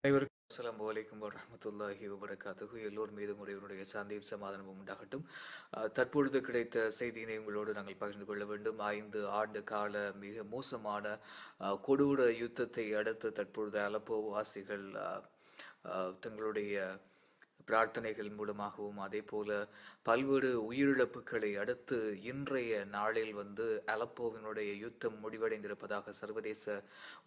அனைவருக்கும் அஸ்ஸலாமு அலைக்கும் வரஹ்மத்துல்லாஹி வபரகாத்துஹு. எல்லோர் மீதும் இறைவனுடைய சாந்தியும் சமாதானமும் உண்டாகட்டும். தற்பொழுது கிடைத்த செய்தியினை உங்களோடு நாங்கள் பகிர்ந்து கொள்ள வேண்டும். 5 ஆண்டு கால மிக மோசமான கொடூர யுத்தத்தை அடுத்து தற்பொழுது அலப்போ வாசிகள் தங்களுடைய பிரார்த்தனைகள் மூலமாகவும் அதே போல பல்வேறு உயிரிழப்புகளை அடுத்து இன்றைய நாளில் அலப்போவினுடைய யுத்தம் முடிவடைந்திருப்பதாக சர்வதேச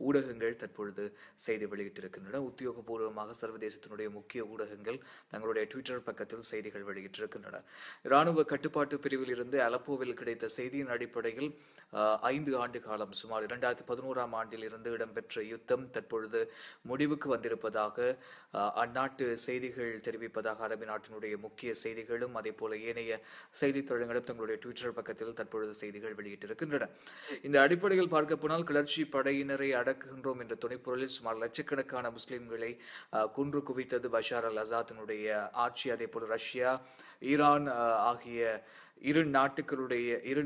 ஊடகங்கள் தற்பொழுது செய்தி வெளியிட்டிருக்கின்றன. உத்தியோகபூர்வமாக சர்வதேசத்தினுடைய முக்கிய ஊடகங்கள் தங்களுடைய ட்விட்டர் பக்கத்தில் செய்திகள் வெளியிட்டிருக்கின்றன. இராணுவ கட்டுப்பாட்டு பிரிவில் இருந்து அலப்போவில் கிடைத்த செய்தியின் அடிப்படையில் 5 ஆண்டு காலம் சுமார் 2011ஆம் ஆண்டில் இருந்து இடம்பெற்ற யுத்தம் தற்பொழுது முடிவுக்கு வந்திருப்பதாக அந்நாட்டு செய்திகள் தெரிவிப்பதாக அரபு நாட்டினுடைய முக்கிய செய்திகளும் அதே போல ஏனைய செய்தித்தளங்களும் தங்களுடைய ட்விட்டர் பக்கத்தில் தற்பொழுது செய்திகள் வெளியிட்டிருக்கின்றன. இந்த அடிப்படையில் பார்க்க போனால் கிளர்ச்சி படையினரை அடக்குகின்றோம் என்ற துணைப்பொருளில் சுமார் லட்சக்கணக்கான முஸ்லிம்களை குன்று குவித்தது பஷார் அல் அசாத்தினுடைய ஆட்சி. அதே போல ரஷ்யா, ஈரான் ஆகிய இரு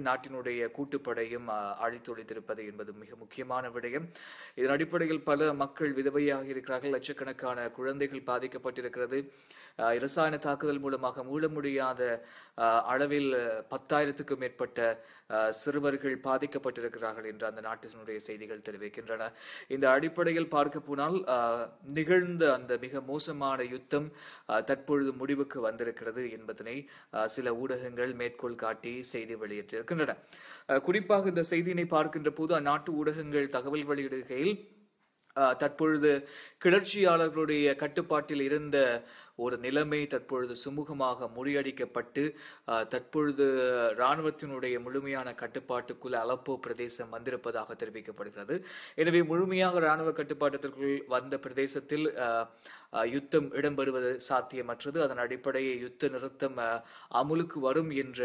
நாட்டினுடைய கூட்டுப்படையும் அழித்தொழித்திருப்பது என்பது மிக முக்கியமான விடயம். இதன் அடிப்படையில் பல மக்கள் விதவையாக இருக்கிறார்கள். லட்சக்கணக்கான குழந்தைகள் பாதிக்கப்பட்டிருக்கிறது. இரசாயன தாக்குதல் மூலமாக மூட முடியாத அளவில் 10,000க்கும் மேற்பட்ட சிறுவர்கள் பாதிக்கப்பட்டிருக்கிறார்கள் என்று அந்த நாட்டினுடைய செய்திகள் தெரிவிக்கின்றன. இந்த அடிப்படையில் பார்க்க போனால் நிகழ்ந்த அந்த மிக மோசமான யுத்தம் தற்பொழுது முடிவுக்கு வந்திருக்கிறது என்பதனை சில ஊடகங்கள் மேற்கோள் காட்டி செய்தி வெளியிட்டிருக்கின்றன. குறிப்பாக இந்த செய்தியினை பார்க்கின்ற போது அந்நாட்டு ஊடகங்கள் தகவல் வெளியிடுகையில் தற்பொழுது கிளர்ச்சியாளர்களுடைய கட்டுப்பாட்டில் இருந்த ஒரு நிலைமை தற்பொழுது சுமூகமாக முறியடிக்கப்பட்டு தற்பொழுது இராணுவத்தினுடைய முழுமையான கட்டுப்பாட்டுக்குள் அலப்போ பிரதேசம் வந்திருப்பதாக தெரிவிக்கப்படுகிறது. எனவே முழுமையாக இராணுவ கட்டுப்பாட்டிற்குள் வந்த பிரதேசத்தில் யுத்தம் இடம்பெறுவது சாத்தியமற்றது. அதன் அடிப்படையை யுத்த நிறுத்தம் அமுலுக்கு வரும் என்ற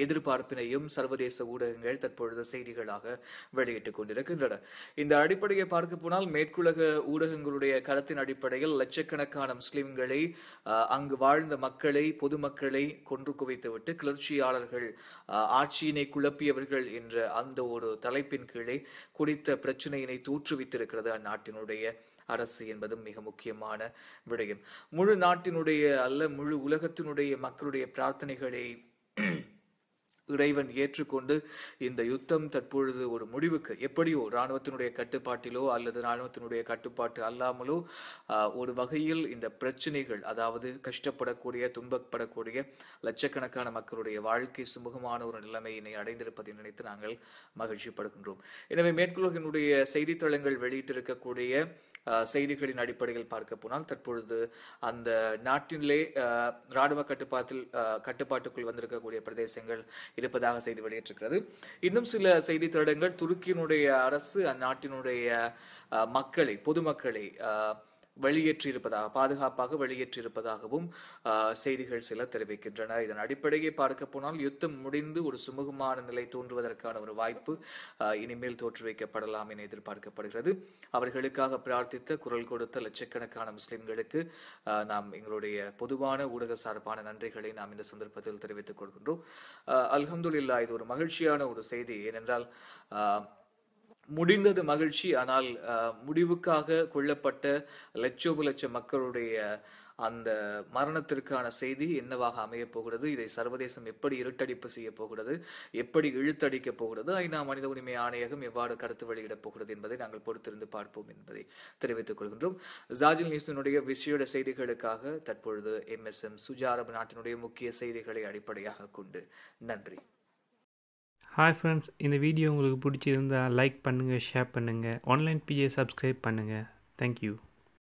எதிர்பார்ப்பினையும் சர்வதேச ஊடகங்கள் தற்பொழுது செய்திகளாக வெளியிட்டுக் கொண்டிருக்கின்றன. இந்த அடிப்படையை பார்க்க போனால் மேற்குலக ஊடகங்களுடைய கருத்தின் அடிப்படையில் லட்சக்கணக்கான முஸ்லிம்களை அங்கு வாழ்ந்த மக்களை, பொதுமக்களை கொன்று குவித்துவிட்டு கிளர்ச்சியாளர்கள் ஆட்சியினை குழப்பியவர்கள் என்ற அந்த ஒரு தலைப்பின் கீழே குறித்த பிரச்சனையினை தோற்றுவித்திருக்கிறது அந்நாட்டினுடைய அரசு என்பதும் மிக முக்கியமான விடயம். முழு நாட்டினுடைய அல்ல முழு உலகத்தினுடைய மக்களுடைய பிரார்த்தனைகளை இறைவன் ஏற்றுக்கொண்டு இந்த யுத்தம் தற்பொழுது ஒரு முடிவுக்கு எப்படியோ இராணுவத்தினுடைய கட்டுப்பாட்டிலோ அல்லது இராணுவத்தினுடைய கட்டுப்பாட்டு அல்லாமலோ ஒரு வகையில் இந்த பிரச்சனைகள், அதாவது கஷ்டப்படக்கூடிய துன்பப்படக்கூடிய லட்சக்கணக்கான மக்களுடைய வாழ்க்கை சுமூகமான ஒரு நிலைமையினை அடைந்திருப்பதை நினைத்து நாங்கள் மகிழ்ச்சிப்படுகின்றோம். எனவே மேற்குலகினுடைய செய்தித்தளங்கள் வெளியிட்டிருக்கக்கூடிய செய்திகளின் அடிப்படையில் பார்க்க போனால் தற்பொழுது அந்த நாட்டிலே இராணுவ கட்டுப்பாட்டுக்குள் வந்திருக்கக்கூடிய பிரதேசங்கள் இருப்பதாக செய்தி வெளியிட்டிருக்கிறது. இன்னும் சில செய்தித்தளங்கள் துருக்கியினுடைய அரசு அந்நாட்டினுடைய மக்களை, பொதுமக்களை பாதுகாப்பாக வெளியேற்றியிருப்பதாகவும் செய்திகள் சில தெரிவிக்கின்றன. இதன் அடிப்படையை பார்க்க போனால் யுத்தம் முடிந்து ஒரு சுமூகமான நிலை தோன்றுவதற்கான ஒரு வாய்ப்பு இனிமேல் தோற்றுவிக்கப்படலாம் என எதிர்பார்க்கப்படுகிறது. அவர்களுக்காக பிரார்த்தித்த, குரல் கொடுத்த லட்சக்கணக்கான முஸ்லிம்களுக்கு நாம் எங்களுடைய பொதுவான ஊடக சார்பான நன்றிகளை நாம் இந்த சந்தர்ப்பத்தில் தெரிவித்துக் கொள்கின்றோம். அல்ஹம்துலில்லாஹ், இது ஒரு மகிழ்ச்சியான ஒரு செய்தி. ஏனென்றால் முடிந்தது மகிழ்ச்சி, ஆனால் முடிவுக்காக கொல்லப்பட்ட லட்சோப மக்களுடைய அந்த மரணத்திற்கான செய்தி என்னவாக அமைய போகிறது, இதை சர்வதேசம் எப்படி இருட்டடிப்பு செய்ய போகிறது, எப்படி இழுத்தடிக்க போகிறது, ஐநா மனித உரிமை ஆணையகம் எவ்வாறு கருத்து வெளியிடப் போகிறது என்பதை நாங்கள் பொறுத்திருந்து பார்ப்போம் என்பதை தெரிவித்துக் கொள்கின்றோம். ஜாஜில் நியூஸினுடைய விசேட செய்திகளுக்காக தற்பொழுது MSM சுஜா அரபு நாட்டினுடைய முக்கிய செய்திகளை அடிப்படையாக கொண்டு நன்றி. ஹாய் ஃப்ரெண்ட்ஸ், இந்த வீடியோ உங்களுக்கு பிடிச்சிருந்தால் லைக் பண்ணுங்கள், ஷேர் பண்ணுங்கள், ஆன்லைன் PA சப்ஸ்கிரைப் பண்ணுங்கள். தேங்க்யூ.